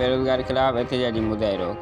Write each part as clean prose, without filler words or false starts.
बेरोज़गारी खिलाफ एहतजाजी मुज़ाहिरो।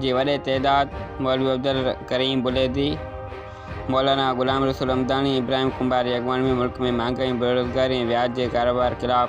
जी वॾे तइदाद मौलवी अब्दुल करीम बुलेदी, मौलाना गुलाम रसूल हमदानी, इब्राहिम कुंभार जी अॻुवाणी में मुल्क में महंगाई बेरोज़गारी ऐं व्याज जे कारोबार खिलाफ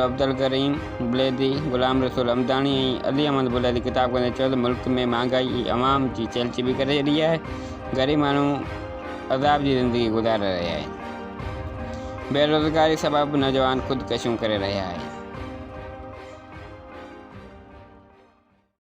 अब्दुल करीम बुलेदी, गुलाम रसूल हमदानी ऐं अली अहमद बुलेदी ख़िताब कंदे चयो त मुल्क में महांगाई अवाम जी चहलचिबी करे छॾी आहे। ग़रीब माण्हू अज़ाब जी ज़िंदगी गुज़ारे रहिया आहिनि। बेरोज़गारी सबबि नौजवान ख़ुदकशियूं करे रहिया आहिनि।